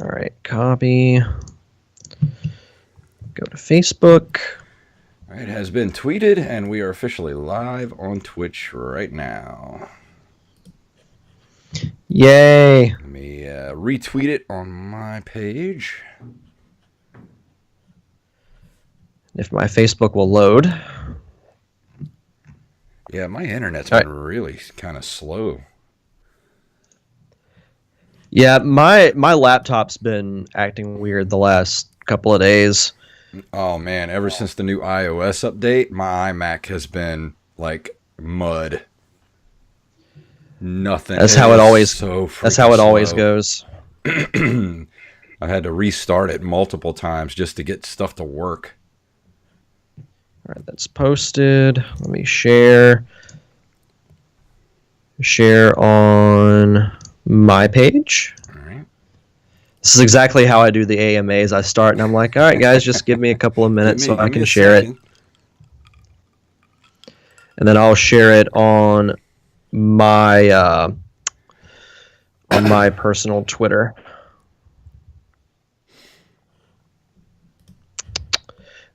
All right, copy. Go to Facebook. It has been tweeted, and we are officially live on Twitch right now. Yay. Let me retweet it on my page. If my Facebook will load. Yeah, my internet's been really kind of slow. Yeah, my laptop's been acting weird the last couple of days. Oh, man. Ever since the new iOS update, my iMac has been like mud. Nothing. That's how it always goes. I had to restart it multiple times just to get stuff to work. All right, that's posted. Let me share. Share on my page. All right. This is exactly how I do the AMAs. I start and I'm like, all right, guys, just give me a couple of minutes so I can share it. And then I'll share it on my personal Twitter.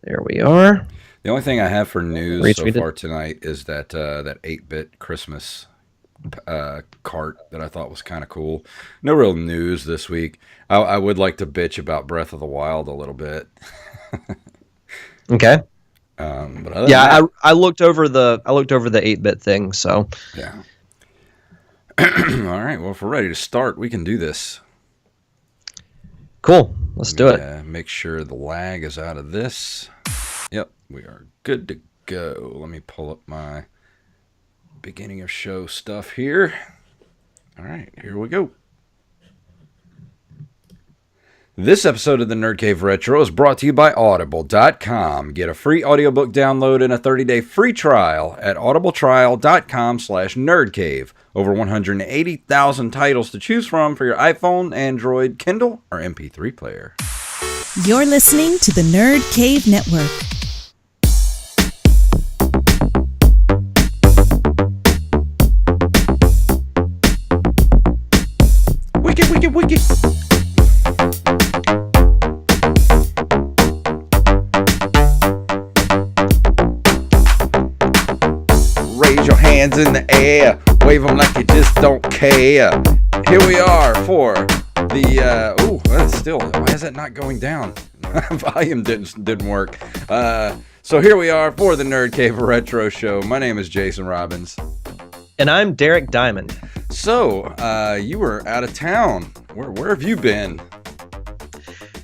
There we are. The only thing I have for news so far tonight is that that 8-bit Christmas cart that I thought was kind of cool. No real news this week. I would like to bitch about Breath of the Wild a little bit. Okay. But yeah, I looked over the 8-bit thing. So yeah. All right. Well, if we're ready to start, we can do this. Cool. Let's do it. Make sure the lag is out of this. Yep, we are good to go. Let me pull up my beginning of show stuff here. All right, here we go. This episode of the Nerd Cave Retro is brought to you by Audible.com. Get a free audiobook download and a 30-day free trial at audibletrial.com/nerdcave. Over 180,000 titles to choose from for your iPhone, Android, Kindle, or MP3 player. You're listening to the Nerd Cave Network. Wicked. Raise your hands in the air, wave them like you just don't care. Here we are for the, that's still, why is that not going down? Volume didn't work. So here we are for the Nerd Cave Retro Show. My name is Jason Robbins. And I'm Derek Diamond. So, you were out of town. Where have you been?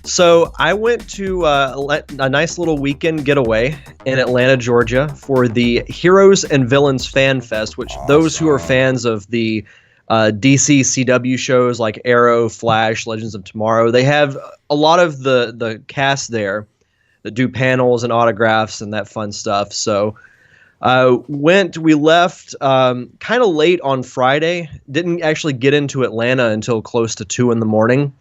So I went to a nice little weekend getaway in Atlanta, Georgia for the Heroes and Villains Fan Fest, which those who are fans of the DC CW shows like Arrow, Flash, Legends of Tomorrow, they have a lot of the cast there that do panels and autographs and that fun stuff. So we left kind of late on Friday. Didn't actually get into Atlanta until close to 2 a.m.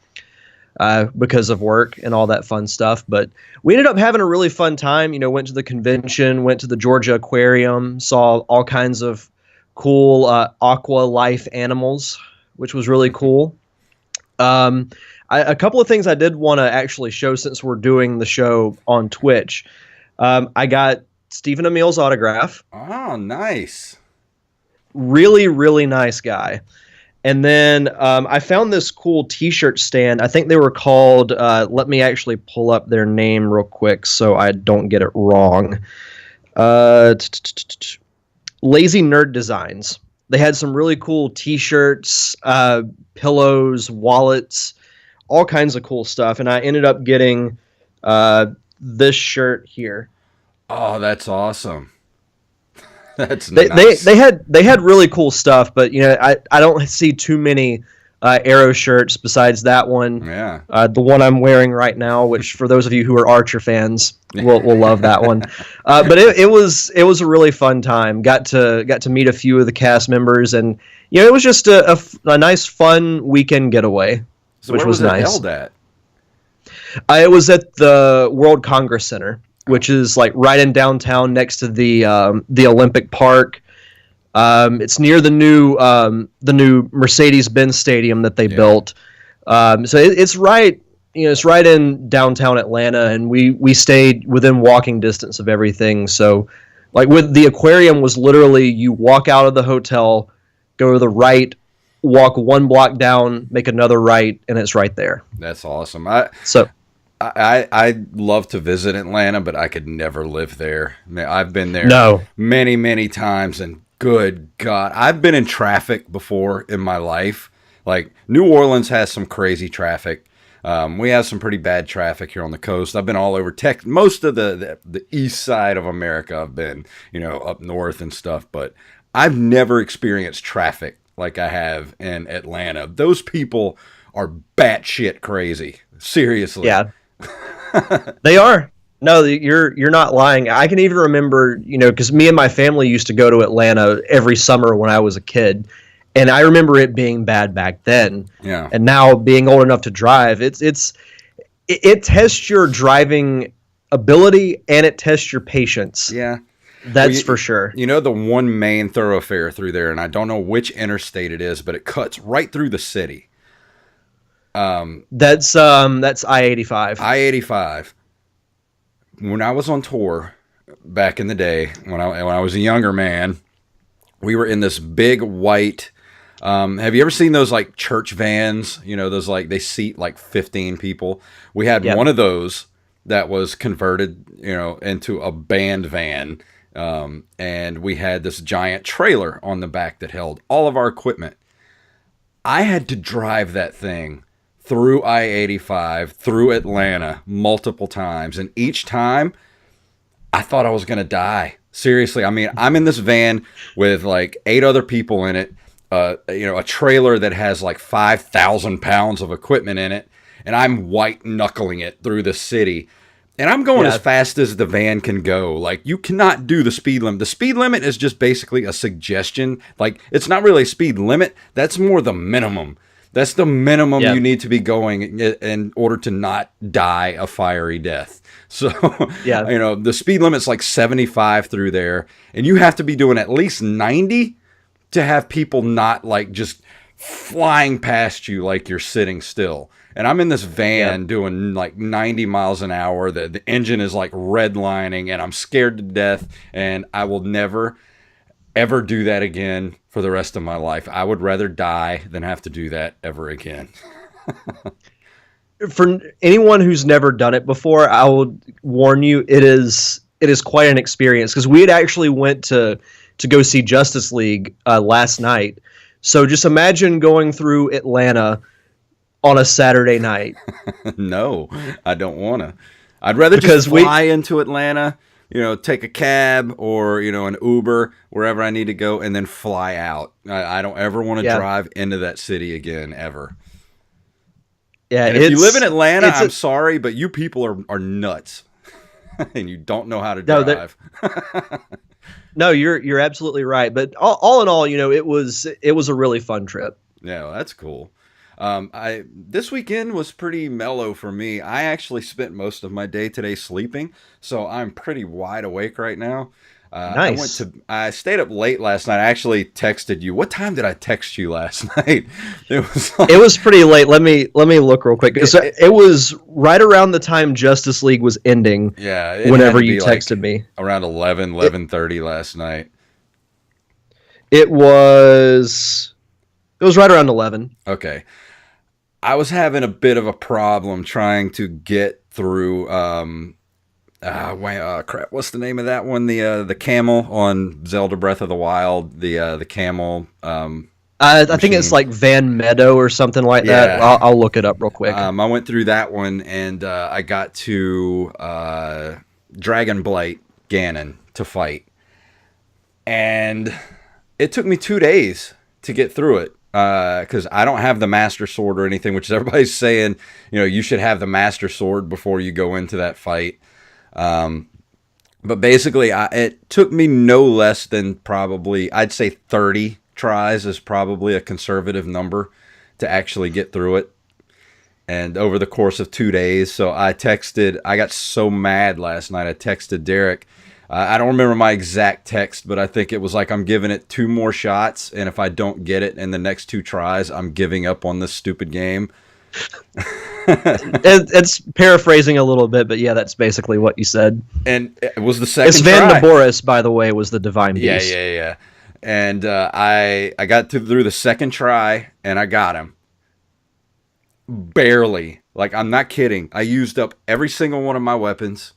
Because of work and all that fun stuff. But we ended up having a really fun time. You know, went to the convention, went to the Georgia Aquarium, saw all kinds of cool aqua life animals, which was really cool. A couple of things I did want to actually show since we're doing the show on Twitch. I got Stephen Amell's autograph. Oh, nice. Really, really nice guy. And then I found this cool T-shirt stand. I think they were called, let me actually pull up their name real quick so I don't get it wrong. Lazy Nerd Designs. They had some really cool T-shirts, pillows, wallets, all kinds of cool stuff. And I ended up getting this shirt here. Oh, that's awesome. That's nice. They had really cool stuff, but you know I don't see too many Arrow shirts besides that one. Yeah. The one I'm wearing right now, which for those of you who are Archer fans will love that one. But it was a really fun time. Got to meet a few of the cast members, and you know it was just a nice fun weekend getaway, which was nice. Where was it held at? It was at the World Congress Center, which is like right in downtown next to the Olympic Park. It's near the new Mercedes-Benz Stadium that they built. So it's right, it's right in downtown Atlanta, and we stayed within walking distance of everything. So, like with the aquarium was literally you walk out of the hotel, go to the right, walk one block down, make another right, and it's right there. That's awesome. So I love to visit Atlanta, but I could never live there. I mean, I've been there no, many, many times, and good God, I've been in traffic before in my life. Like New Orleans has some crazy traffic. We have some pretty bad traffic here on the coast. I've been all over most of the east side of America. I've been, up north and stuff, but I've never experienced traffic like I have in Atlanta. Those people are batshit crazy. Seriously. yeah, they are. No, you're not lying. I can even remember, because me and my family used to go to Atlanta every summer when I was a kid, and I remember it being bad back then. Yeah. And now being old enough to drive, it tests your driving ability and it tests your patience. Yeah. That's for sure. The one main thoroughfare through there, and I don't know which interstate it is, but it cuts right through the city. That's I-85. I-85. When I was on tour back in the day, when I was a younger man, we were in this big white. Have you ever seen those like church vans? Those like they seat like 15 people. We had one of those that was converted, into a band van. And we had this giant trailer on the back that held all of our equipment. I had to drive that thing through I-85, through Atlanta multiple times. And each time I thought I was going to die. Seriously. I mean, I'm in this van with like 8 other people in it, a trailer that has like 5,000 pounds of equipment in it. And I'm white knuckling it through the city. And I'm going as fast as the van can go. Like, you cannot do the speed limit. The speed limit is just basically a suggestion. Like, it's not really a speed limit. That's more the minimum. That's the minimum you need to be going in order to not die a fiery death. So, the speed limit's like 75 through there. And you have to be doing at least 90 to have people not, like, just flying past you like you're sitting still. And I'm in this van doing like 90 miles an hour. The engine is like redlining, and I'm scared to death. And I will never, ever do that again for the rest of my life. I would rather die than have to do that ever again. For anyone who's never done it before, I will warn you, it is quite an experience, because we had actually went to go see Justice League last night. So just imagine going through Atlanta on a Saturday night. No, I don't want to. I'd rather just fly into Atlanta, take a cab or, an Uber, wherever I need to go, and then fly out. I don't ever want to drive into that city again, ever. Yeah, and if you live in Atlanta, I'm sorry, but you people are nuts. And you don't know how to drive. No, you're absolutely right. But all in all, it was a really fun trip. Yeah, well, that's cool. This weekend was pretty mellow for me. I actually spent most of my day today sleeping, so I'm pretty wide awake right now. Nice. I stayed up late last night. I actually texted you. What time did I text you last night? It was pretty late. Let me look real quick. It was right around the time Justice League was ending. Yeah. Whenever you texted me. Around 11:30 last night. It was right around 11. Okay. I was having a bit of a problem trying to get through crap, what's the name of that one? The camel on Zelda Breath of the Wild, the camel I think it's like Van Meadow or something like that. I'll look it up real quick. I went through that one, and I got to Dragon Blight Ganon to fight. And it took me 2 days to get through it. Because I don't have the Master Sword or anything, which is everybody's saying, you should have the Master Sword before you go into that fight. But basically, it took me no less than probably, I'd say 30 tries is probably a conservative number to actually get through it. And over the course of 2 days, so I got so mad last night, I texted Derek. I don't remember my exact text, but I think it was like, I'm giving it 2 more shots, and if I don't get it in the next 2 tries, I'm giving up on this stupid game. It's paraphrasing a little bit, but yeah, that's basically what you said. And it was the second It's Van try. Boris, by the way, was the divine beast. Yeah. And I got through the second try, and I got him. Barely. Like, I'm not kidding. I used up every single one of my weapons.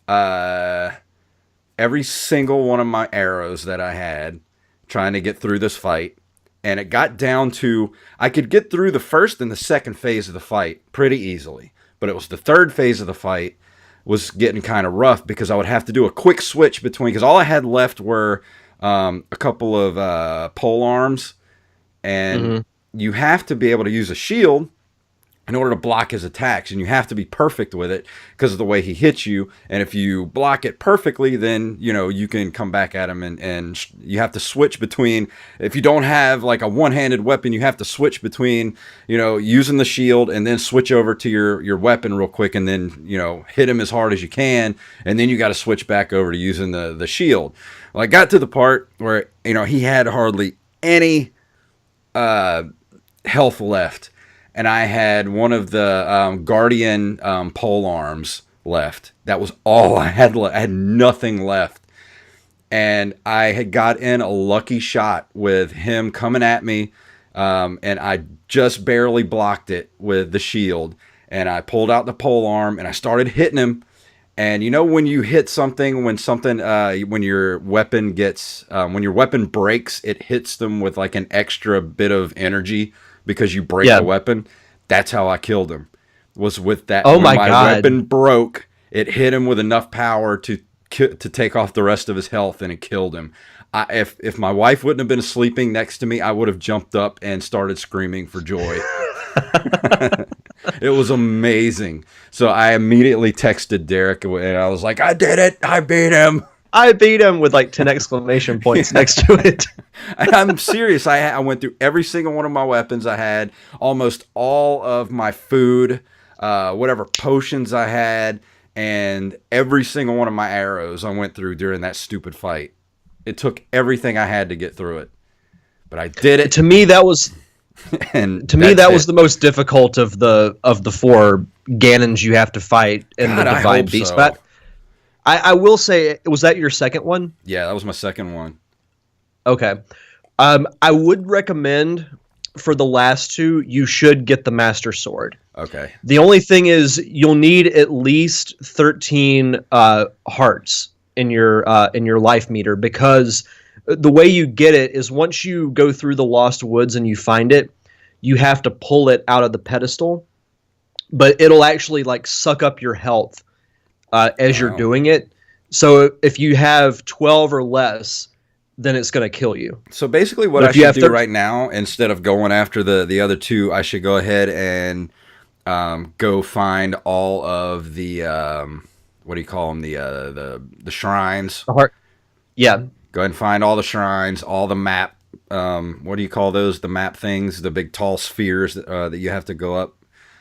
Every single one of my arrows that I had trying to get through this fight. And it got down to, I could get through the first and the second phase of the fight pretty easily. But it was the third phase of the fight was getting kind of rough because I would have to do a quick switch between, because all I had left were a couple of pole arms. And you have to be able to use a shield in order to block his attacks, and you have to be perfect with it because of the way he hits you. And if you block it perfectly, then you can come back at him, and you have to switch between. If you don't have like a one-handed weapon, you have to switch between using the shield and then switch over to your weapon real quick, and then hit him as hard as you can, and then you got to switch back over to using the shield. Well, I got to the part where he had hardly any health left. And I had one of the Guardian pole arms left. That was all I had left. I had nothing left. And I had got in a lucky shot with him coming at me. And I just barely blocked it with the shield. And I pulled out the pole arm and I started hitting him. And when you hit something, when your weapon breaks, it hits them with like an extra bit of energy. Because you break the weapon. That's how I killed him. Was with that. Oh when my God. Weapon broke. It hit him with enough power to take off the rest of his health, and it killed him. If my wife wouldn't have been sleeping next to me, I would have jumped up and started screaming for joy. It was amazing. So I immediately texted Derek, and I was like, "I did it! I beat him!" I beat him with like 10 exclamation points next to it. I'm serious. I went through every single one of my weapons. I had almost all of my food, whatever potions I had, and every single one of my arrows I went through during that stupid fight. It took everything I had to get through it. But I did it. To me, that was was the most difficult of the 4 Ganons you have to fight in the Divine Beast. So. But I will say, was that your second one? Yeah, that was my second one. Okay. I would recommend for the last 2, you should get the Master Sword. Okay. The only thing is you'll need at least 13 hearts in your life meter, because the way you get it is once you go through the Lost Woods and you find it, you have to pull it out of the pedestal, but it'll actually like suck up your health as you're doing it. So if you have 12 or less, then it's going to kill you. So basically what I should do right now, instead of going after the other 2, I should go ahead and go find all of the, what do you call them? The shrines. The heart. Yeah. Go ahead and find all the shrines, all the map. What do you call those? The map things, the big tall spheres that you have to go up.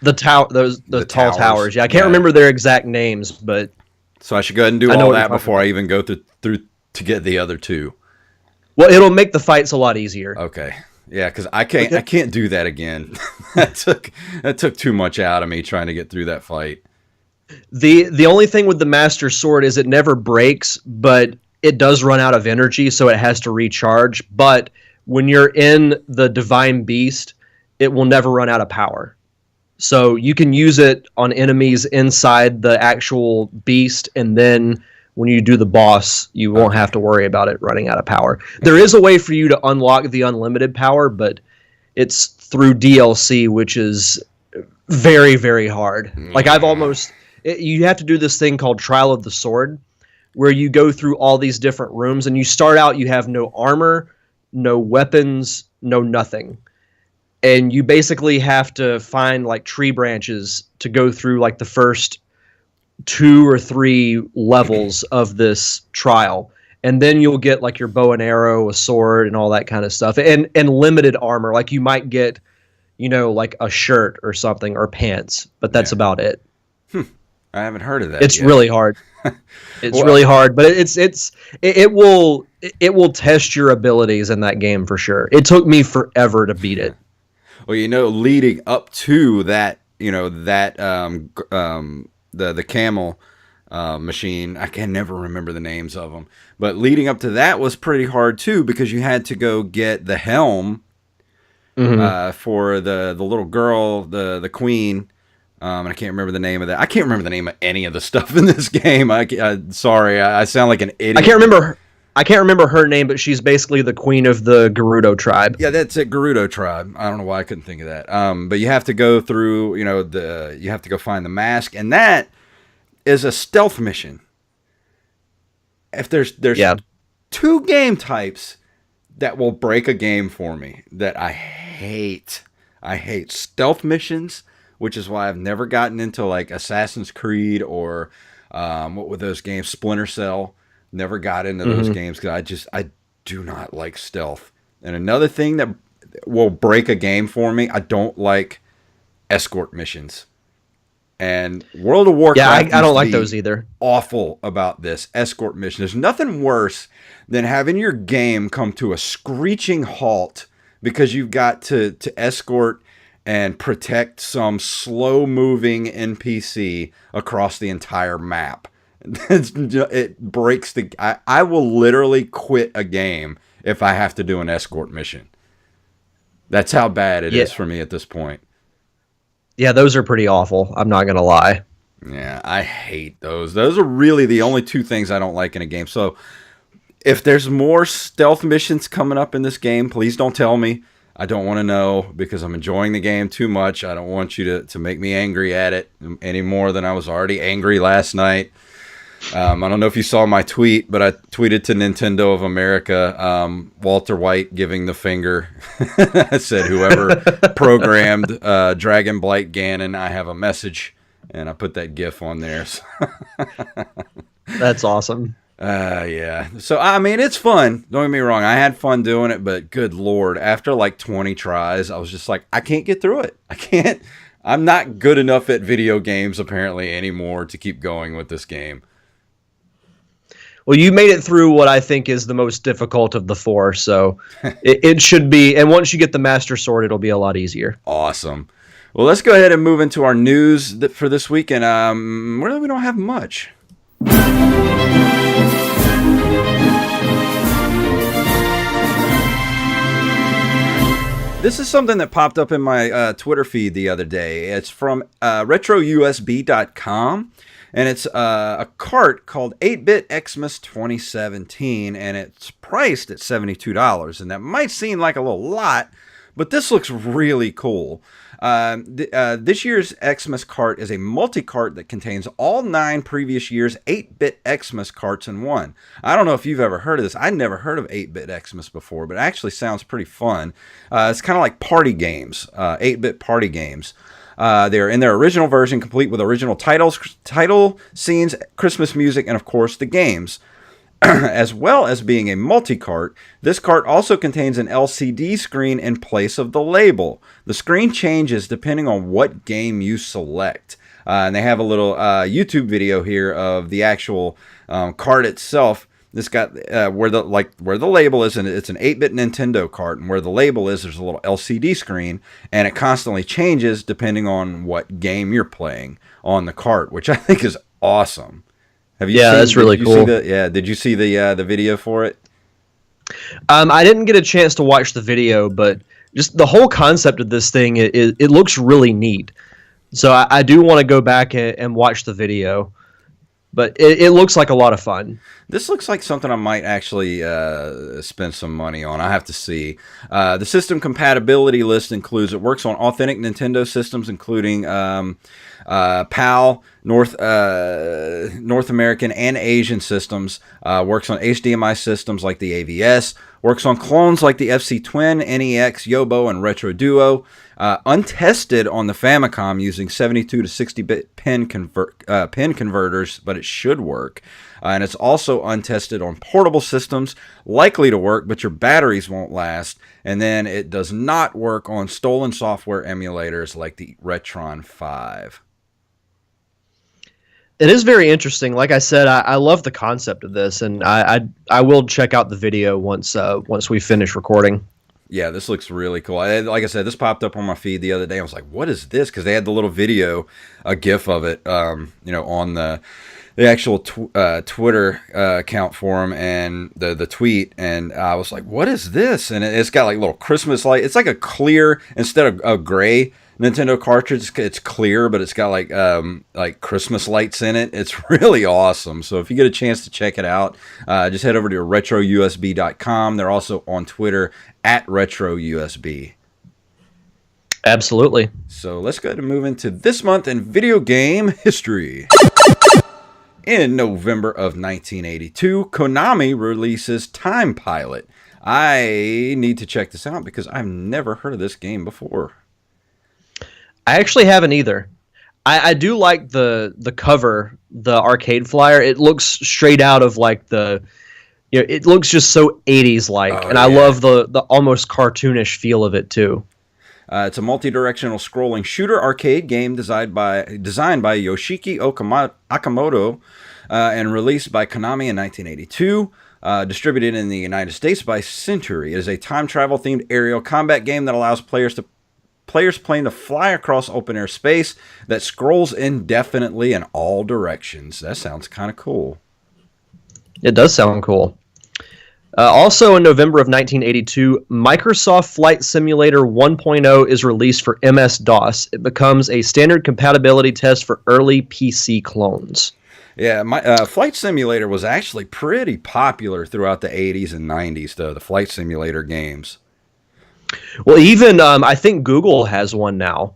The tall towers. Yeah, I can't remember their exact names, but so I should go ahead and do all that before I even go through to get the other 2. Well, it'll make the fights a lot easier. Okay, yeah, because I can't do that again. that took too much out of me trying to get through that fight. The only thing with the Master Sword is it never breaks, but it does run out of energy, so it has to recharge. But when you're in the Divine Beast, it will never run out of power. So you can use it on enemies inside the actual beast, and then when you do the boss, you won't have to worry about it running out of power. There is a way for you to unlock the unlimited power, but it's through DLC, which is very, very hard. Like you have to do this thing called Trial of the Sword, where you go through all these different rooms, and you start out, you have no armor, no weapons, no nothing. And you basically have to find like tree branches to go through like the first 2 or 3 levels of this trial. And then you'll get like your bow and arrow, a sword, and all that kind of stuff. And limited armor. Like you might get, like a shirt or something, or pants, but that's about it. I haven't heard of that. It's really hard. It's really hard, but it will test your abilities in that game for sure. It took me forever to beat it. Well, leading up to that, the camel machine, I can never remember the names of them, but leading up to that was pretty hard too, because you had to go get the helm for the little girl, the queen. And I can't remember the name of that. I can't remember the name of any of the stuff in this game. Sorry, I sound like an idiot. I can't remember her name, but she's basically the queen of the Gerudo tribe. Yeah, that's it, Gerudo tribe. I don't know why I couldn't think of that. But you have to go through, you have to go find the mask, and that is a stealth mission. If there's two game types that will break a game for me that I hate. I hate stealth missions, which is why I've never gotten into like Assassin's Creed or what were those games, Splinter Cell. Never got into those games because I do not like stealth. And another thing that will break a game for me, I don't like escort missions. And World of Warcraft, I don't like those either. Awful about this escort mission. There's nothing worse than having your game come to a screeching halt because you've got to escort and protect some slow-moving NPC across the entire map. It breaks the... I will literally quit a game if I have to do an escort mission. That's how bad it is for me at this point. Yeah, those are pretty awful. I'm not going to lie. Yeah, I hate those. Those are really the only two things I don't like in a game. So if there's more stealth missions coming up in this game, please don't tell me. I don't want to know because I'm enjoying the game too much. I don't want you to make me angry at it any more than I was already angry last night. I don't know if you saw my tweet, but I tweeted to Nintendo of America, Walter White giving the finger. I said, whoever programmed Dragon Blight Ganon, I have a message. And I put that GIF on there. That's awesome. Yeah. So, I mean, it's fun. Don't get me wrong. I had fun doing it, but good Lord, after like 20 tries, I was just like, I can't get through it. I can't. I'm not good enough at video games, apparently, anymore to keep going with this game. Well, you made it through what I think is the most difficult of the four, so it should be. And once you get the Master Sword, it'll be a lot easier. Awesome. Well, let's go ahead and move into our news for this week, and really we don't have much. This is something that popped up in my Twitter feed the other day. It's from retrousb.com. And it's a cart called 8-Bit Xmas 2017, and it's priced at $72. And that might seem like a little lot, but this looks really cool. This year's Xmas cart is a multi-cart that contains all 9 previous year's 8-Bit Xmas carts in one. I don't know if you've ever heard of this. I never heard of 8-Bit Xmas before, but it actually sounds pretty fun. It's kind of like party games, 8-Bit party games. They're in their original version, complete with original title scenes, Christmas music, and of course the games. As well as being a multi-cart, this cart also contains an LCD screen in place of the label. The screen changes depending on what game you select. And they have a little YouTube video here of the actual cart itself. This got where the label is, and it's an 8-bit Nintendo cart, and where the label is, there's a little LCD screen, and it constantly changes depending on what game you're playing on the cart, which I think is awesome. Have you? Yeah, seen, that's really cool. Did you see the video for it? I didn't get a chance to watch the video, but just the whole concept of this thing, it looks really neat. So I do want to go back and watch the video. But it looks like a lot of fun. This looks like something I might actually spend some money on. I have to see. The system compatibility list includes, it works on authentic Nintendo systems, including PAL, North American and Asian systems. Works on HDMI systems like the AVS. Works on clones like the FC Twin, NEX, Yobo, and Retro Duo. Untested on the Famicom using 72 to 60-bit pin converters, but it should work. And it's also untested on portable systems, likely to work, but your batteries won't last. And then it does not work on stolen software emulators like the Retron 5. It is very interesting. Like I said, I love the concept of this, and I will check out the video once we finish recording. Yeah, this looks really cool. Like I said, this popped up on my feed the other day. I was like, "What is this?" Because they had the little video, a GIF of it, on the actual Twitter account for them and the tweet, and I was like, "What is this?" And it's got like little Christmas light. It's like a clear instead of a gray Nintendo cartridge. It's clear, but it's got like Christmas lights in it. It's really awesome. So if you get a chance to check it out, just head over to retrousb.com. They're also on Twitter at retrousb. Absolutely. So let's go ahead and move into this month in video game history. In November of 1982, Konami releases Time Pilot. I need to check this out because I've never heard of this game before. I actually haven't either. I do like the cover, the arcade flyer. It looks straight out of like it looks just so 80s like, and I love the almost cartoonish feel of it too. It's a multi-directional scrolling shooter arcade game designed by Yoshiki Okamoto and released by Konami in 1982. Distributed in the United States by Century. It is a time travel themed aerial combat game that allows players playing to fly across open air space that scrolls indefinitely in all directions. That sounds kind of cool. It does sound cool. Also in November of 1982, Microsoft Flight Simulator 1.0 is released for MS-DOS. It becomes a standard compatibility test for early PC clones. Yeah, my Flight Simulator was actually pretty popular throughout the 80s and 90s, the Flight Simulator games. Well, even I think Google has one now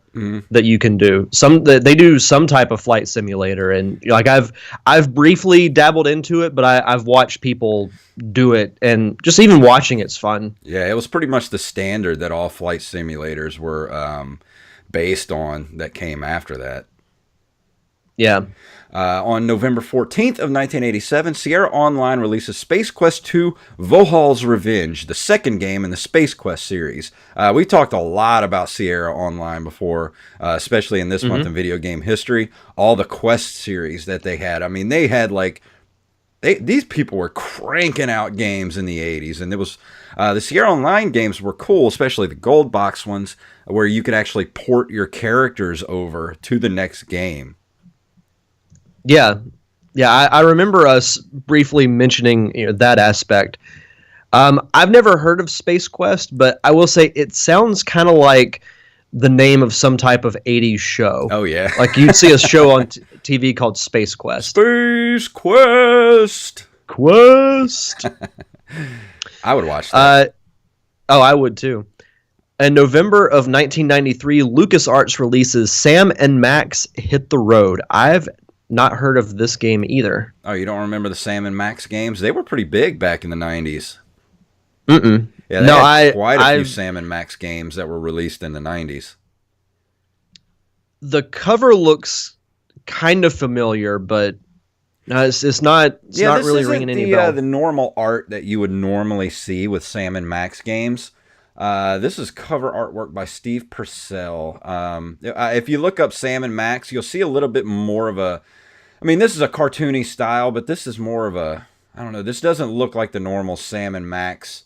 that you can do. They do some type of flight simulator, and like I've briefly dabbled into it, but I've watched people do it, and just even watching it's fun. Yeah, it was pretty much the standard that all flight simulators were based on that came after that. Yeah. On November 14th of 1987, Sierra Online releases Space Quest 2 Vohal's Revenge, the second game in the Space Quest series. We talked a lot about Sierra Online before, especially in this month in video game history. All the Quest series that they had. I mean, they had these people were cranking out games in the 80s, and it was the Sierra Online games were cool, especially the gold box ones, where you could actually port your characters over to the next game. Yeah, I remember us briefly mentioning that aspect. I've never heard of Space Quest, but I will say it sounds kind of like the name of some type of 80s show. Oh, yeah. Like you'd see a show on TV called Space Quest. Space Quest! I would watch that. I would too. In November of 1993, LucasArts releases Sam and Max Hit the Road. I've not heard of this game either. Oh, you don't remember the Sam and Max games? They were pretty big back in the 90s. Mm-mm. Yeah, they had quite a few Sam and Max games that were released in the 90s. The cover looks kind of familiar, but it's not really ringing any bell. The normal art that you would normally see with Sam and Max games. This is cover artwork by Steve Purcell. If you look up Sam and Max, you'll see a little bit more of a... I mean, this is a cartoony style, but this is more of a... I don't know. This doesn't look like the normal Sam and Max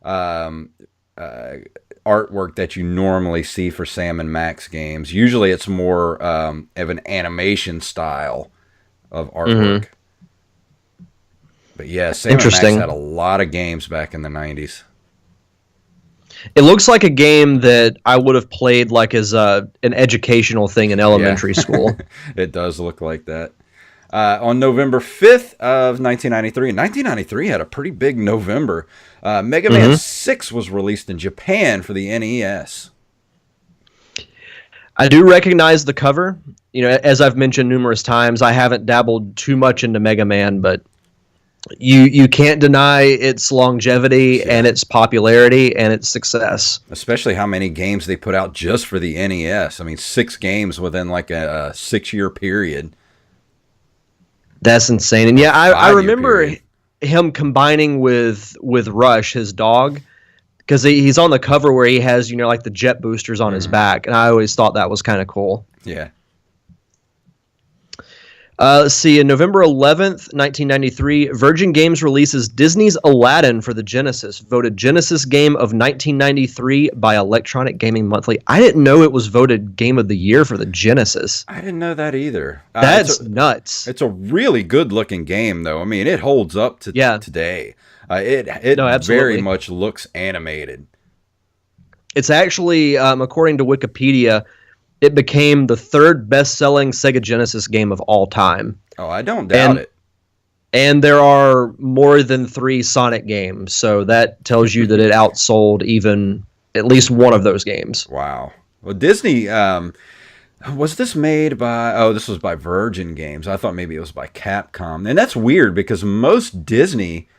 artwork that you normally see for Sam and Max games. Usually it's more of an animation style of artwork. But yeah, Sam and Max had a lot of games back in the 90s. It looks like a game that I would have played like as an educational thing in elementary school. It does look like that. On November 5th of 1993, and 1993 had a pretty big November, Mega Man 6 was released in Japan for the NES. I do recognize the cover. As I've mentioned numerous times, I haven't dabbled too much into Mega Man, but you can't deny its longevity and its popularity and its success. Especially how many games they put out just for the NES. I mean, 6 games within like a 6-year period. That's insane. And yeah, I remember him combining with Rush, his dog, because he's on the cover where he has, like the jet boosters on his back. And I always thought that was kind of cool. Yeah. Let's see. On November 11th, 1993, Virgin Games releases Disney's Aladdin for the Genesis, voted Genesis Game of 1993 by Electronic Gaming Monthly. I didn't know it was voted Game of the Year for the Genesis. I didn't know that either. That's nuts. It's a really good-looking game, though. I mean, it holds up to today. It very much looks animated. It's actually, according to Wikipedia, it became the third best-selling Sega Genesis game of all time. Oh, I don't doubt it. And there are more than 3 Sonic games, so that tells you that it outsold even at least one of those games. Wow. Well, Disney, was this made by... Oh, this was by Virgin Games. I thought maybe it was by Capcom. And that's weird because most Disney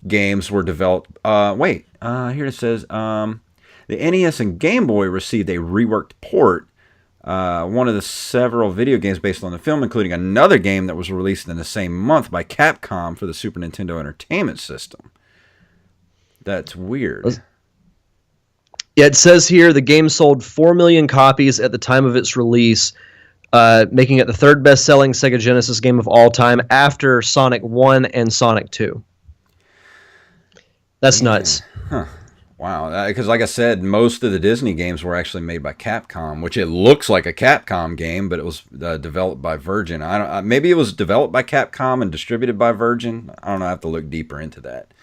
games were developed... here it says... the NES and Game Boy received a reworked port. One of the several video games based on the film, including another game that was released in the same month by Capcom for the Super Nintendo Entertainment System. That's weird. Yeah, it says here the game sold 4 million copies at the time of its release, making it the third best-selling Sega Genesis game of all time after Sonic 1 and Sonic 2. That's nuts. Huh. Wow, because like I said, most of the Disney games were actually made by Capcom, which it looks like a Capcom game, but it was developed by Virgin. Maybe it was developed by Capcom and distributed by Virgin. I don't know. I have to look deeper into that.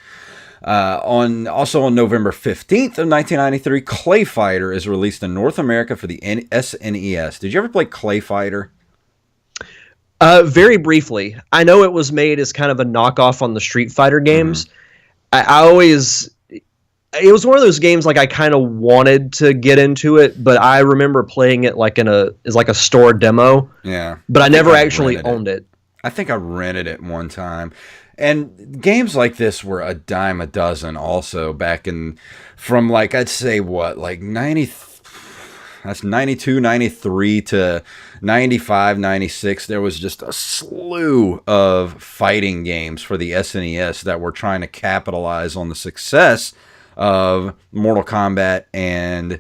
Also on November 15th of 1993, Clay Fighter is released in North America for the SNES. Did you ever play Clay Fighter? Very briefly. I know it was made as kind of a knockoff on the Street Fighter games. Mm-hmm. It was one of those games like I kind of wanted to get into it, but I remember playing it like as a store demo. Yeah. But I never actually owned it. I think I rented it one time. And games like this were a dime a dozen also back from like, I'd say like 92, 93 to 95, 96. There was just a slew of fighting games for the SNES that were trying to capitalize on the success of Mortal Kombat and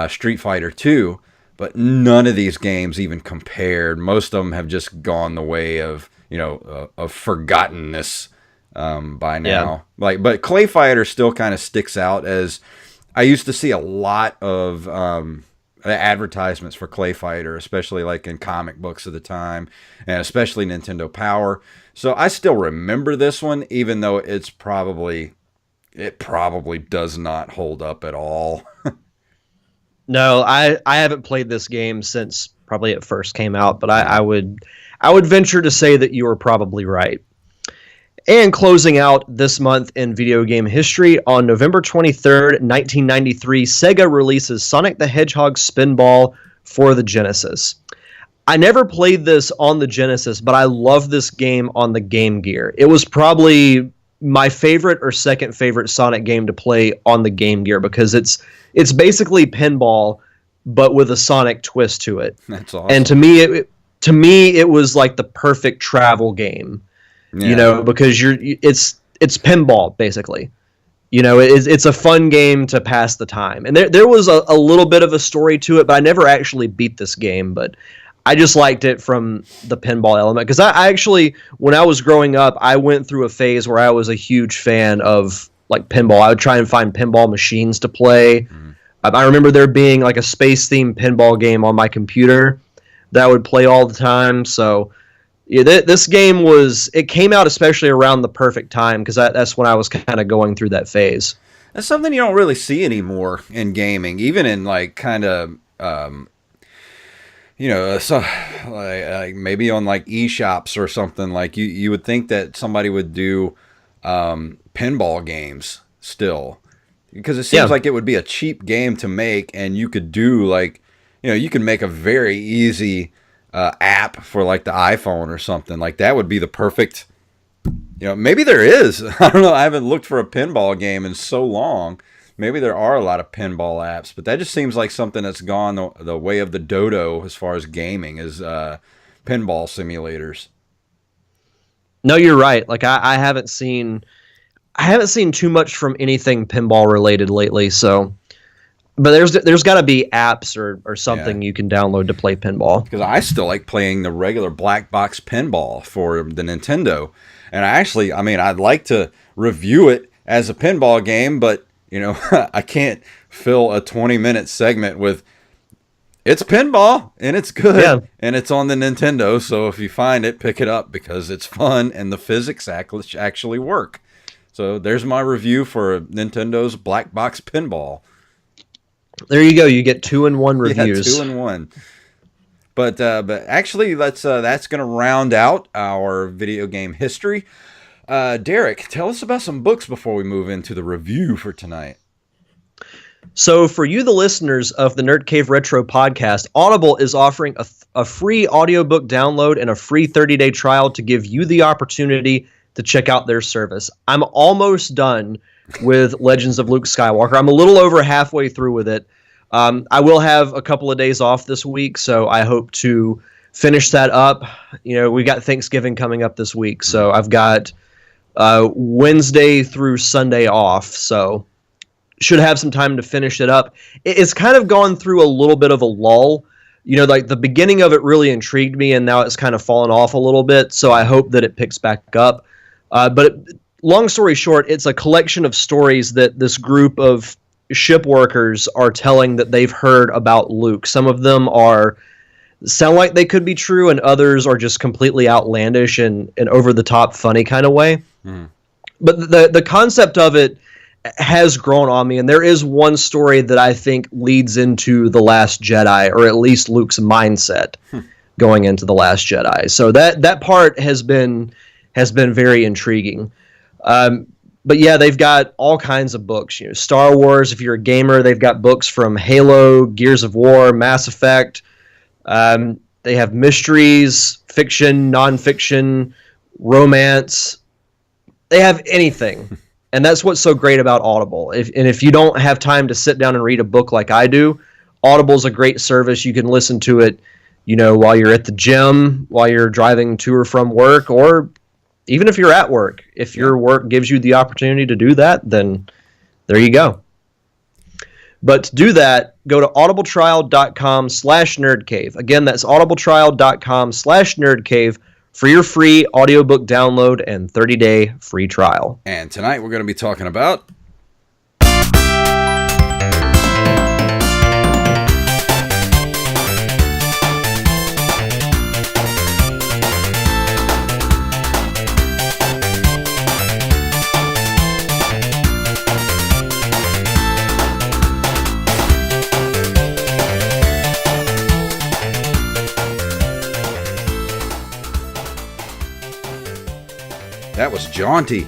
Street Fighter 2, but none of these games even compared. Most of them have just gone the way of of forgottenness by now. Yeah. But Clay Fighter still kind of sticks out as I used to see a lot of advertisements for Clay Fighter, especially like in comic books of the time, and especially Nintendo Power. So I still remember this one, even though it probably does not hold up at all. No, I haven't played this game since probably it first came out, but I would venture to say that you were probably right. And closing out this month in video game history, on November 23rd, 1993, Sega releases Sonic the Hedgehog Spinball for the Genesis. I never played this on the Genesis, but I love this game on the Game Gear. It was probably my favorite or second favorite Sonic game to play on the Game Gear because it's basically pinball, but with a Sonic twist to it. That's awesome. And to me, it was like the perfect travel game, because it's pinball basically. It's a fun game to pass the time. And there was a little bit of a story to it, but I never actually beat this game, but I just liked it from the pinball element because I actually, when I was growing up, I went through a phase where I was a huge fan of like pinball. I would try and find pinball machines to play. Mm-hmm. I remember there being like a space-themed pinball game on my computer that I would play all the time. So yeah, this game it came out especially around the perfect time because that's when I was kind of going through that phase. That's something you don't really see anymore in gaming, even in like kind of... so like maybe on like eShops or something, like you would think that somebody would do pinball games still, because it seems like it would be a cheap game to make, and you could do like, you can make a very easy app for like the iPhone or something. Like that would be the perfect, maybe there is. I don't know. I haven't looked for a pinball game in so long. Maybe there are a lot of pinball apps, but that just seems like something that's gone the way of the dodo as far as gaming is pinball simulators. No, you're right. Like I haven't seen too much from anything pinball related lately. So But there's got to be apps or something you can download to play pinball. Because I still like playing the regular black box pinball for the Nintendo. And I'd like to review it as a pinball game, but, I can't fill a 20-minute segment with, it's pinball, and it's good, and it's on the Nintendo, so if you find it, pick it up, because it's fun, and the physics actually work. So there's my review for Nintendo's black box pinball. There you go. You get 2-in-1 reviews. Yeah, 2-in-1. But actually, that's going to round out our video game history. Derek, tell us about some books before we move into the review for tonight. So for you, the listeners of the Nerd Cave Retro podcast, Audible is offering a free audiobook download and a free 30-day trial to give you the opportunity to check out their service. I'm almost done with Legends of Luke Skywalker. I'm a little over halfway through with it. I will have a couple of days off this week, so I hope to finish that up. We got Thanksgiving coming up this week, so I've got Wednesday through Sunday off, so should have some time to finish it up. It's kind of gone through a little bit of a lull. Like the beginning of it really intrigued me, and now it's kind of fallen off a little bit, so I hope that it picks back up. Long story short, it's a collection of stories that this group of ship workers are telling that they've heard about Luke. Some of them sound like they could be true, and others are just completely outlandish and over-the-top funny kind of way. But the concept of it has grown on me, and there is one story that I think leads into The Last Jedi, or at least Luke's mindset going into The Last Jedi. So that part has been very intriguing. But yeah, they've got all kinds of books. Star Wars, if you're a gamer, they've got books from Halo, Gears of War, Mass Effect. They have mysteries, fiction, nonfiction, romance. They have anything. And that's what's so great about Audible. If you don't have time to sit down and read a book like I do, Audible's a great service. You can listen to it, while you're at the gym, while you're driving to or from work, or even if you're at work. If your work gives you the opportunity to do that, then there you go. But to do that, go to audibletrial.com/nerdcave. Again, that's audibletrial.com/nerdcave for your free audiobook download and 30-day free trial. And tonight we're going to be talking about That was jaunty.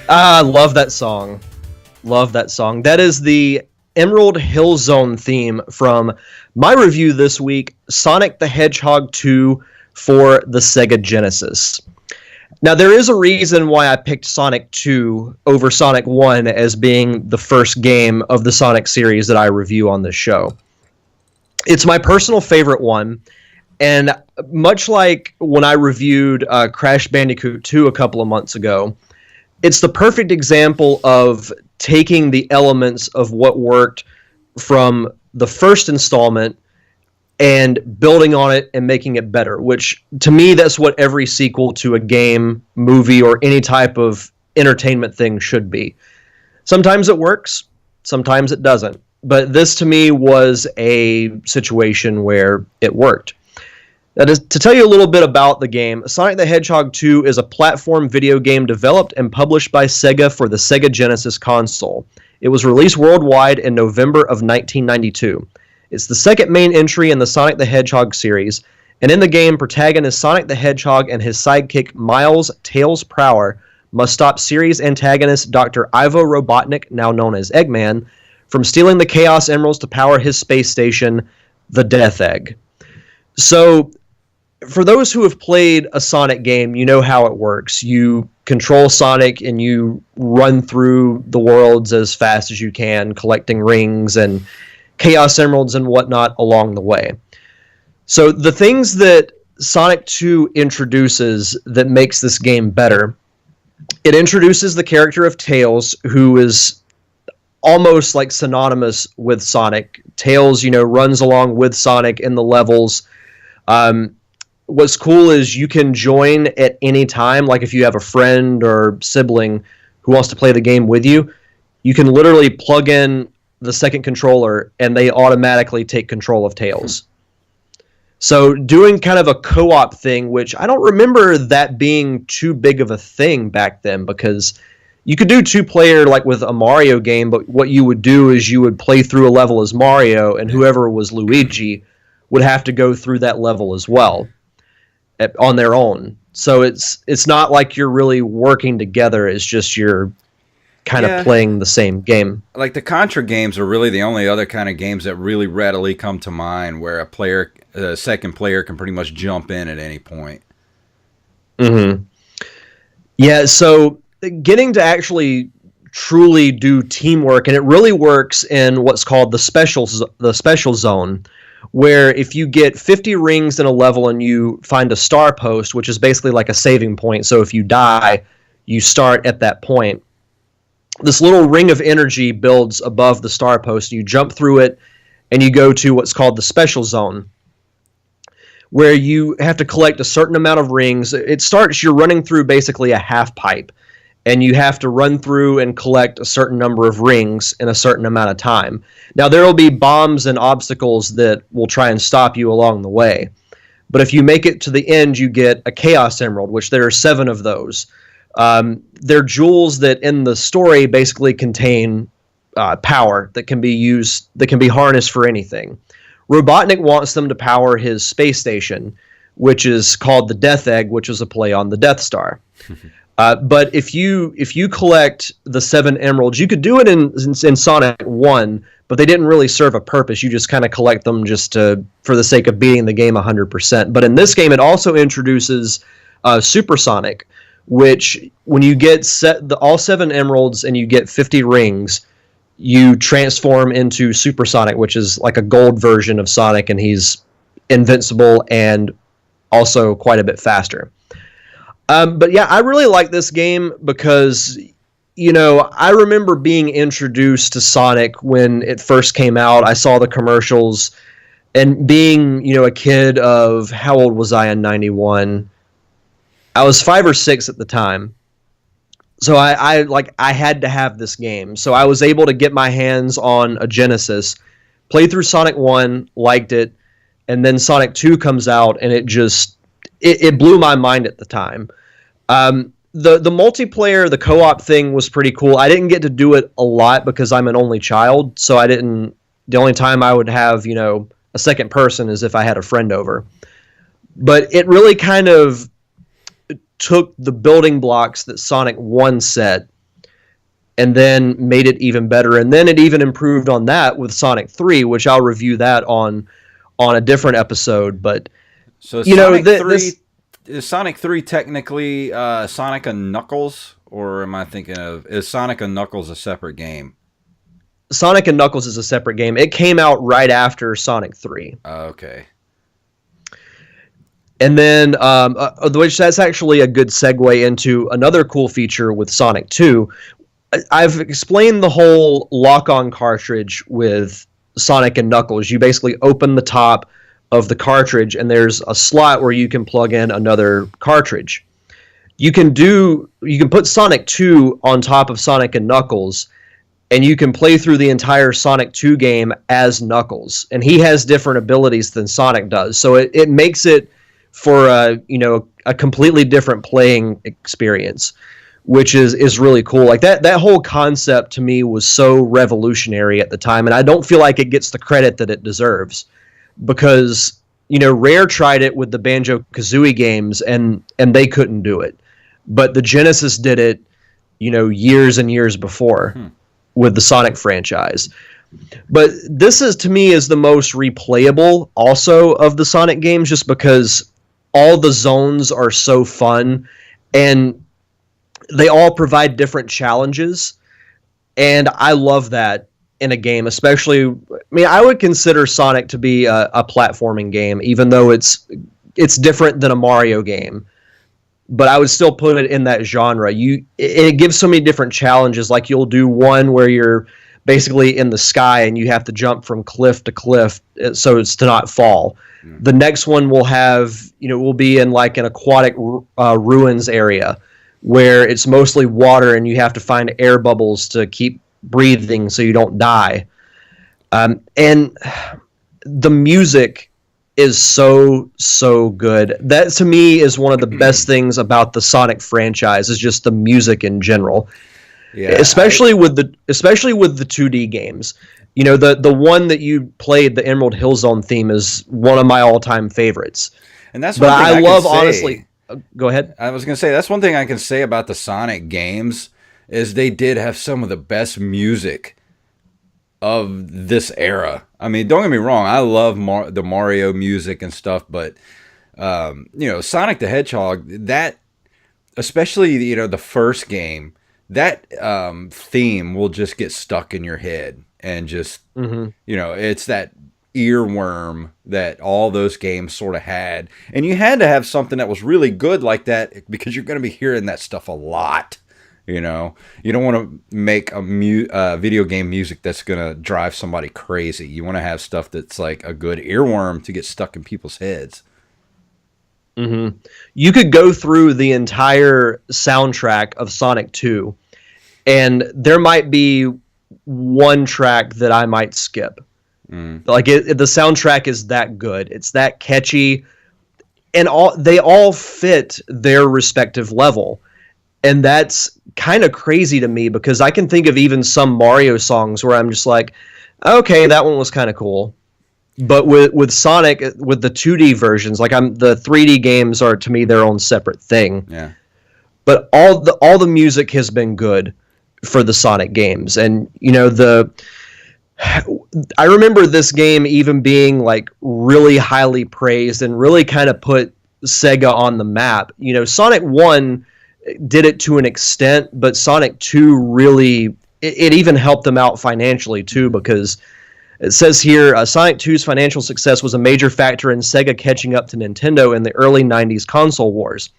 I love that song. Love that song. That is the Emerald Hill Zone theme from my review this week, Sonic the Hedgehog 2 for the Sega Genesis. Now, there is a reason why I picked Sonic 2 over Sonic 1 as being the first game of the Sonic series that I review on this show. It's my personal favorite one. And much like when I reviewed Crash Bandicoot 2 a couple of months ago, it's the perfect example of taking the elements of what worked from the first installment and building on it and making it better, which to me, that's what every sequel to a game, movie, or any type of entertainment thing should be. Sometimes it works, sometimes it doesn't. But this to me was a situation where it worked. That is, to tell you a little bit about the game, Sonic the Hedgehog 2 is a platform video game developed and published by Sega for the Sega Genesis console. It was released worldwide in November of 1992. It's the second main entry in the Sonic the Hedgehog series, and in the game, protagonist Sonic the Hedgehog and his sidekick Miles Tails Prower must stop series antagonist Dr. Ivo Robotnik, now known as Eggman, from stealing the Chaos Emeralds to power his space station, the Death Egg. So, for those who have played a Sonic game, you know how it works. You control Sonic and you run through the worlds as fast as you can, collecting rings and Chaos Emeralds and whatnot along the way. So the things that Sonic 2 introduces that makes this game better, it introduces the character of Tails, who is almost like synonymous with Sonic. Tails, runs along with Sonic in the levels. What's cool is you can join at any time. Like if you have a friend or sibling who wants to play the game with you, you can literally plug in the second controller and they automatically take control of Tails. So doing kind of a co-op thing, which I don't remember that being too big of a thing back then, because you could do 2-player like with a Mario game, but what you would do is you would play through a level as Mario, and whoever was Luigi would have to go through that level as well on their own. So it's not like you're really working together. It's just you're kind of playing the same game. Like the Contra games are really the only other kind of games that really readily come to mind where a second player can pretty much jump in at any point. Mm-hmm. Yeah, so getting to actually truly do teamwork, and it really works in what's called the special zone, where if you get 50 rings in a level and you find a star post, which is basically like a saving point, so if you die, you start at that point. This little ring of energy builds above the star post. You jump through it, and you go to what's called the special zone, where you have to collect a certain amount of rings. You're running through basically a half pipe, and you have to run through and collect a certain number of rings in a certain amount of time. Now, there will be bombs and obstacles that will try and stop you along the way. But if you make it to the end, you get a Chaos Emerald, which there are 7 of those. They're jewels that in the story basically contain power that can be harnessed for anything. Robotnik wants them to power his space station, which is called the Death Egg, which is a play on the Death Star. But if you collect the 7 emeralds, you could do it in Sonic 1, but they didn't really serve a purpose. You just kind of collect them for the sake of beating the game 100%. But in this game, it also introduces Super Sonic, which when you get all 7 emeralds and you get 50 rings, you transform into Super Sonic, which is like a gold version of Sonic, and he's invincible and also quite a bit faster. But yeah, I really like this game because, I remember being introduced to Sonic when it first came out. I saw the commercials, and being, a kid of, how old was I in 91? I was 5 or 6 at the time. So I had to have this game. So I was able to get my hands on a Genesis, play through Sonic 1, liked it, and then Sonic 2 comes out, and it blew my mind at the time. The multiplayer, the co-op thing was pretty cool. I didn't get to do it a lot because I'm an only child, so the only time I would have, a second person is if I had a friend over. But it really kind of took the building blocks that Sonic 1 set and then made it even better. And then it even improved on that with Sonic 3, which I'll review that on a different episode. But so is Sonic 3 technically Sonic and Knuckles, or am I thinking is Sonic and Knuckles a separate game? Sonic and Knuckles is a separate game. It came out right after Sonic 3. Okay. And then, which that's actually a good segue into another cool feature with Sonic 2. I've explained the whole lock-on cartridge with Sonic and Knuckles. You basically open the top of the cartridge, and there's a slot where you can plug in another cartridge. You can put Sonic 2 on top of Sonic and Knuckles, and you can play through the entire Sonic 2 game as Knuckles. And he has different abilities than Sonic does. So it makes it for a completely different playing experience, which is really cool. Like that whole concept to me was so revolutionary at the time, and I don't feel like it gets the credit that it deserves, because Rare tried it with the Banjo-Kazooie games and they couldn't do it, but the Genesis did it years and years before with the Sonic franchise. But this to me is the most replayable also of the Sonic games, just because all the zones are so fun, and they all provide different challenges, and I love that in a game, especially. I would consider Sonic to be a platforming game, even though it's different than a Mario game, but I would still put it in that genre. It gives so many different challenges. Like you'll do one where you're basically in the sky, and you have to jump from cliff to cliff so it's to not fall. The next one will have, will be in like an aquatic ruins area where it's mostly water and you have to find air bubbles to keep breathing so you don't die. And the music is so good. That to me is one of the best things about the Sonic franchise, is just the music in general. Yeah, especially with the 2D games. The one that you played, the Emerald Hill Zone theme, is one of my all-time favorites. And that's one thing I love, honestly. Go ahead. I was going to say, that's one thing I can say about the Sonic games, is they did have some of the best music of this era. I mean, don't get me wrong, I love the Mario music and stuff, but Sonic the Hedgehog, that, especially the first game, that theme will just get stuck in your head, and just it's that earworm that all those games sort of had, and you had to have something that was really good like that, because you're going to be hearing that stuff a lot. You don't want to make a video game music that's going to drive somebody crazy. You want to have stuff that's like a good earworm to get stuck in people's heads. Mm-hmm. You could go through the entire soundtrack of Sonic 2, and there might be one track that I might skip. Like the soundtrack is that good. It's that catchy, and they all fit their respective level. And that's kind of crazy to me, because I can think of even some Mario songs where I'm just like, okay, that one was kind of cool. But with Sonic, with the 2D versions, like the 3D games are, to me, their own separate thing. Yeah. But all the music has been good for the Sonic games, and I remember this game even being like really highly praised and really kind of put Sega on the map. Sonic 1 did it to an extent, but Sonic 2 really, it even helped them out financially too, because it says here, Sonic 2's financial success was a major factor in Sega catching up to Nintendo in the early 90s console wars.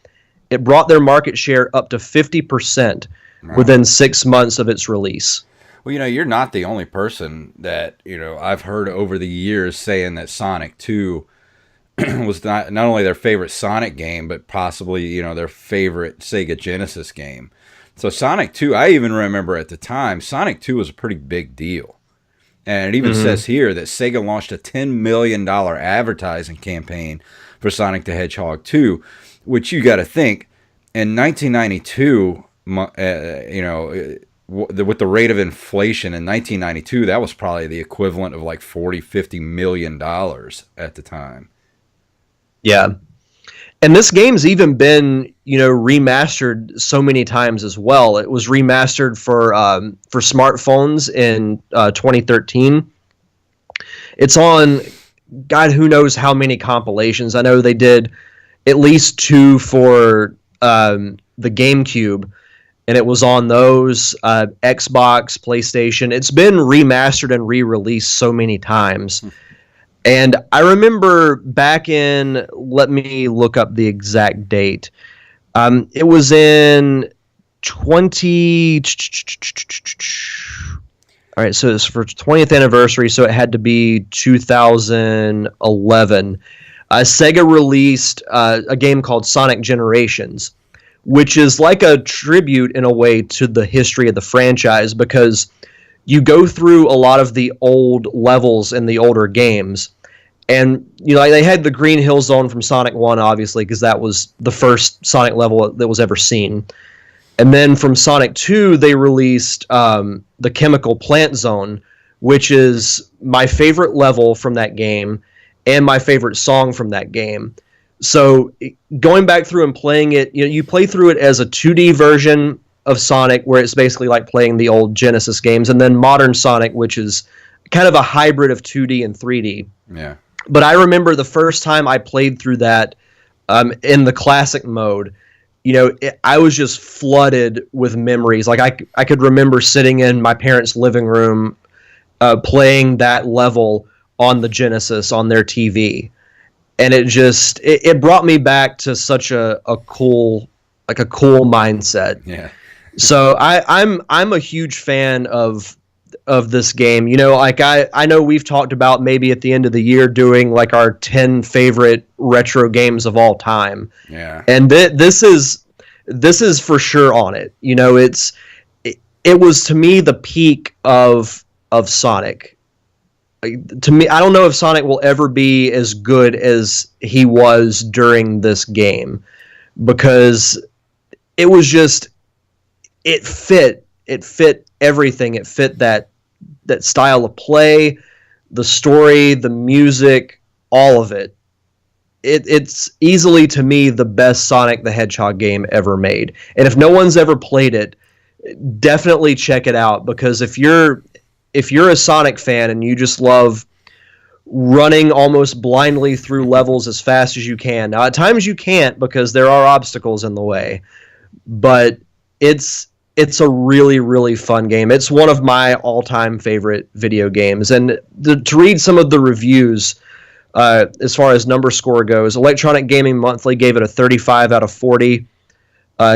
It brought their market share up to 50% within 6 months of its release. Well, you're not the only person that, I've heard over the years saying that Sonic 2 was not only their favorite Sonic game, but possibly, their favorite Sega Genesis game. So Sonic 2, I even remember at the time, Sonic 2 was a pretty big deal. And it even says here that Sega launched a $10 million advertising campaign for Sonic the Hedgehog 2, which you got to think, in 1992, with the rate of inflation in 1992, that was probably the equivalent of like $40-50 million at the time. Yeah. And this game's even been, remastered so many times as well. It was remastered for smartphones in 2013. It's on, God, who knows how many compilations. I know they did at least 2 for the GameCube, and it was on those, Xbox, PlayStation. It's been remastered and re-released so many times. And I remember back in, let me look up the exact date. It was in 20... All right, so it's for 20th anniversary, so it had to be 2011. Sega released a game called Sonic Generations, which is like a tribute in a way to the history of the franchise, because you go through a lot of the old levels in the older games. And, they had the Green Hill Zone from Sonic 1, obviously, because that was the first Sonic level that was ever seen. And then from Sonic 2, they released the Chemical Plant Zone, which is my favorite level from that game and my favorite song from that game. So going back through and playing it, you play through it as a 2D version of Sonic, where it's basically like playing the old Genesis games, and then modern Sonic, which is kind of a hybrid of 2D and 3D. Yeah. But I remember the first time I played through that in the classic mode, I was just flooded with memories. Like I could remember sitting in my parents' living room playing that level on the Genesis on their TV. And it brought me back to such a cool mindset. Yeah. So I'm a huge fan of of this game. You know, like I know we've talked about maybe at the end of the year doing like our 10 favorite retro games of all time. Yeah. And this is for sure on it. You know, it was to me the peak of Sonic. To me, I don't know if Sonic will ever be as good as he was during this game, because it was just, it fit everything. It fit that style of play, the story, the music, all of it. It's easily, to me, the best Sonic the Hedgehog game ever made. And if no one's ever played it, definitely check it out, because if you're a Sonic fan and you just love running almost blindly through levels as fast as you can. Now, at times you can't because there are obstacles in the way, but it's a really, really fun game. It's one of my all-time favorite video games. And to read some of the reviews, as far as number score goes, Electronic Gaming Monthly gave it a 35 out of 40.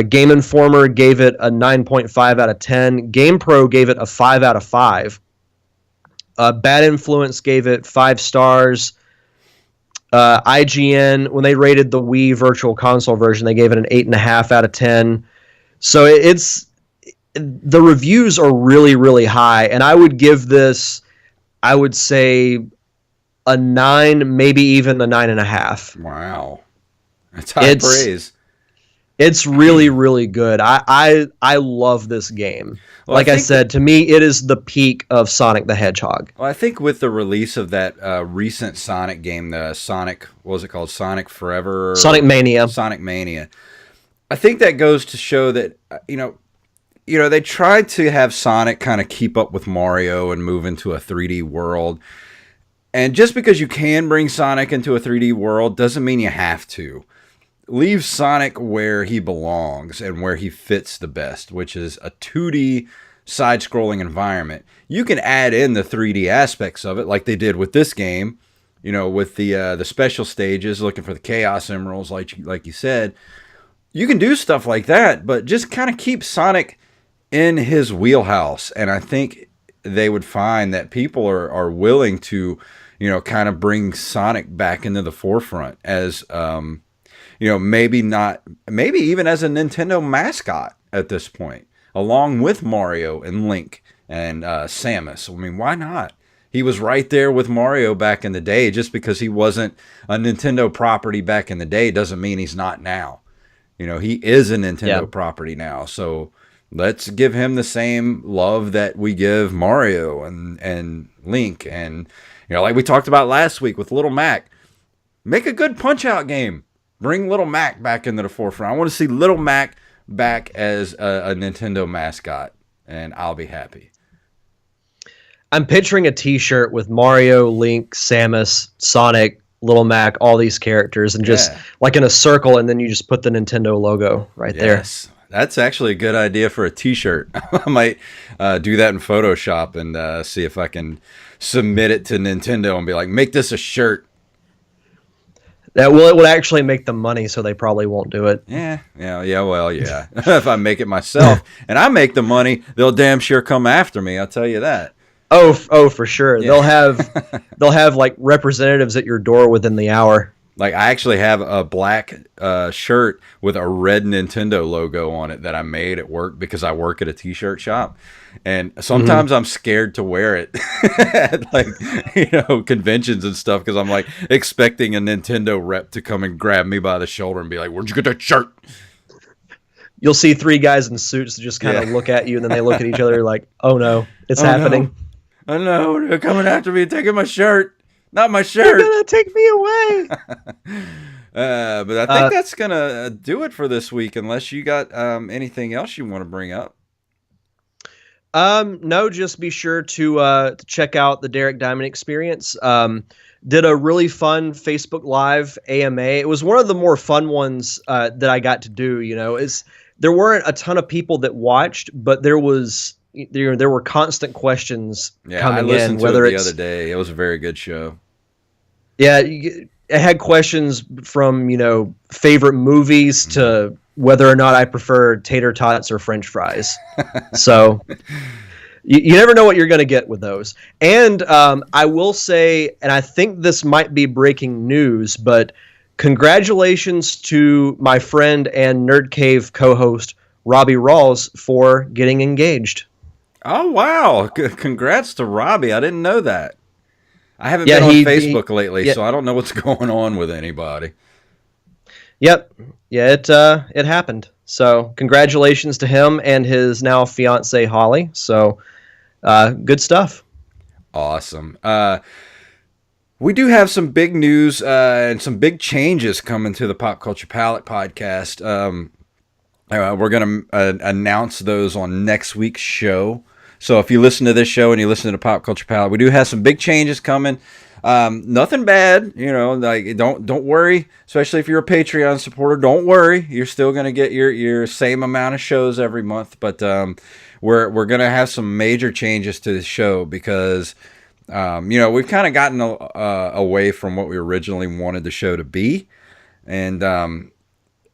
Game Informer gave it a 9.5 out of 10. GamePro gave it a 5 out of 5. Bad Influence gave it 5 stars. IGN, when they rated the Wii Virtual Console version, they gave it an 8.5 out of 10. So the reviews are really, really high, and I would give this, I would say, a 9, maybe even a 9.5. Wow, that's high praise. It's really, really good. I love this game. Well, like I said, to me, it is the peak of Sonic the Hedgehog. Well, I think with the release of that recent Sonic game, the Sonic, what was it called? Sonic Forever? Sonic Mania. Sonic Mania. I think that goes to show that, you know, they tried to have Sonic kind of keep up with Mario and move into a 3D world. And just because you can bring Sonic into a 3D world doesn't mean you have to. Leave Sonic where he belongs and where he fits the best, which is a 2D side-scrolling environment. You can add in the 3D aspects of it, like they did with this game, you know, with the special stages, looking for the Chaos Emeralds, like you said. You can do stuff like that, but just kind of keep Sonic in his wheelhouse. And I think they would find that people are willing to, you know, kind of bring Sonic back into the forefront as you know, maybe even as a Nintendo mascot at this point, along with Mario and Link and Samus. I mean, why not? He was right there with Mario back in the day. Just because he wasn't a Nintendo property back in the day doesn't mean he's not now. You know, he is a Nintendo property now. So let's give him the same love that we give Mario and Link. And, you know, like we talked about last week with Little Mac, make a good Punch-Out game. Bring Little Mac back into the forefront. I want to see Little Mac back as a Nintendo mascot, and I'll be happy. I'm picturing a T-shirt with Mario, Link, Samus, Sonic, Little Mac, all these characters, and just like in a circle, and then you just put the Nintendo logo right there. Yes, that's actually a good idea for a T-shirt. I might do that in Photoshop and see if I can submit it to Nintendo and be like, make this a shirt. It would actually make them money, so they probably won't do it. Yeah. If I make it myself and I make the money, they'll damn sure come after me. I'll tell you that. Oh, for sure. Yeah. They'll have like representatives at your door within the hour. Like, I actually have a black shirt with a red Nintendo logo on it that I made at work because I work at a T-shirt shop. And sometimes I'm scared to wear it at, like, you know, conventions and stuff, because I'm like expecting a Nintendo rep to come and grab me by the shoulder and be like, "Where'd you get that shirt?" You'll see 3 guys in suits that just kind of look at you, and then they look at each other like, "Oh no, it's happening." No. I know, they're coming after me, taking my shirt. Not my shirt. They're gonna take me away. But I think that's gonna do it for this week, unless you got anything else you want to bring up. No, just be sure to check out the Derek Diamond Experience. Did a really fun Facebook Live AMA. It was one of the more fun ones that I got to do. You know, there weren't a ton of people that watched, but there were constant questions coming in. I listened to it the other day. It was a very good show. Yeah, it had questions from, you know, favorite movies to whether or not I prefer tater tots or French fries. So You never know what you're going to get with those. And I will say, and I think this might be breaking news, but congratulations to my friend and Nerd Cave co-host Robbie Rawls for getting engaged. Oh, wow. Congrats to Robbie. I didn't know that. I haven't been on Facebook lately, so I don't know what's going on with anybody. Yep. Yeah, it happened. So congratulations to him and his now fiancée, Holly. So good stuff. Awesome. We do have some big news and some big changes coming to the Pop Culture Palette podcast. We're going to announce those on next week's show. So if you listen to this show and you listen to Pop Culture Palette, we do have some big changes coming. Nothing bad, like don't worry, especially if you're a Patreon supporter, don't worry. You're still going to get your same amount of shows every month, but we're going to have some major changes to the show because we've kind of gotten away from what we originally wanted the show to be, and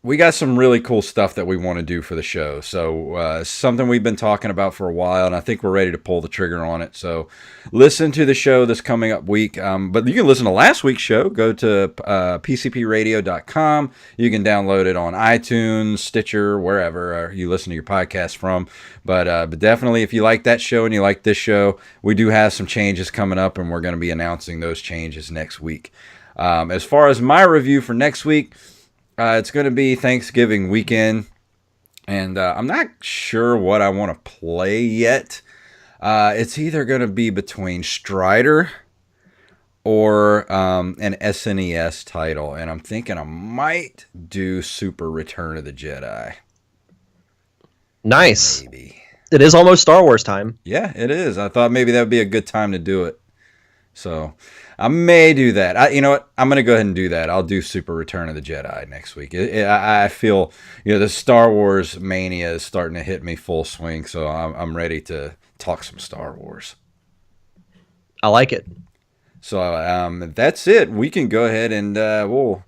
we got some really cool stuff that we want to do for the show. So something we've been talking about for a while, and I think we're ready to pull the trigger on it. So listen to the show this coming up week. But you can listen to last week's show. Go to pcpradio.com. You can download it on iTunes, Stitcher, wherever you listen to your podcast from. But definitely, if you like that show and you like this show, we do have some changes coming up, and we're going to be announcing those changes next week. As far as my review for next week, it's going to be Thanksgiving weekend, and I'm not sure what I want to play yet. It's either going to be between Strider or an SNES title, and I'm thinking I might do Super Return of the Jedi. Nice. Maybe. It is almost Star Wars time. Yeah, it is. I thought maybe that would be a good time to do it. So I may do that. You know what? I'm going to go ahead and do that. I'll do Super Return of the Jedi next week. I feel, the Star Wars mania is starting to hit me full swing, so I'm ready to talk some Star Wars. I like it. So that's it. We can go ahead and we'll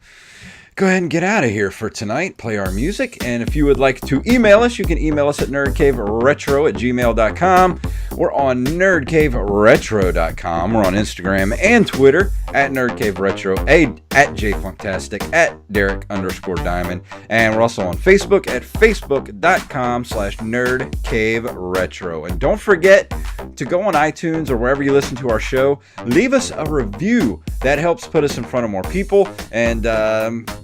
go ahead and get out of here for tonight, play our music. And if you would like to email us, you can email us at nerdcaveretro@gmail.com. We're on nerdcaveretro.com. We're on Instagram and Twitter at nerdcaveretro, at jfunktastic, at Derek_Diamond. And we're also on Facebook at facebook.com/nerdcaveretro. And don't forget to go on iTunes or wherever you listen to our show, leave us a review. That helps put us in front of more people, and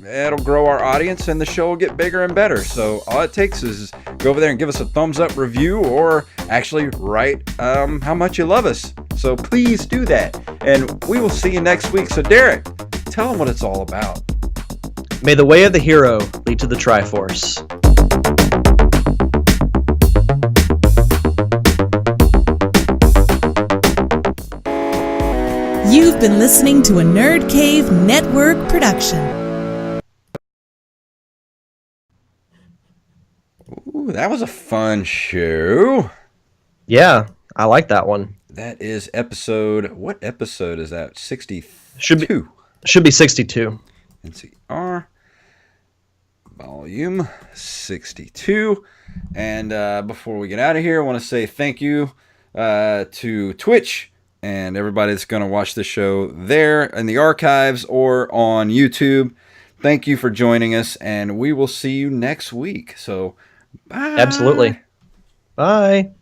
it'll grow our audience, and the show will get bigger and better. So all it takes is go over there and give us a thumbs up review, or actually write how much you love us. So please do that, and we will see you next week. So Derek, tell them what it's all about. May the way of the hero lead to the Triforce. You've been listening to a Nerd Cave Network production. Ooh, that was a fun show. Yeah, I like that one. That is episode. What episode is that? 62. Should be 62. NCR volume 62. And before we get out of here, I want to say thank you to Twitch and everybody that's going to watch the show there in the archives or on YouTube. Thank you for joining us, and we will see you next week. So, bye. Absolutely. Bye.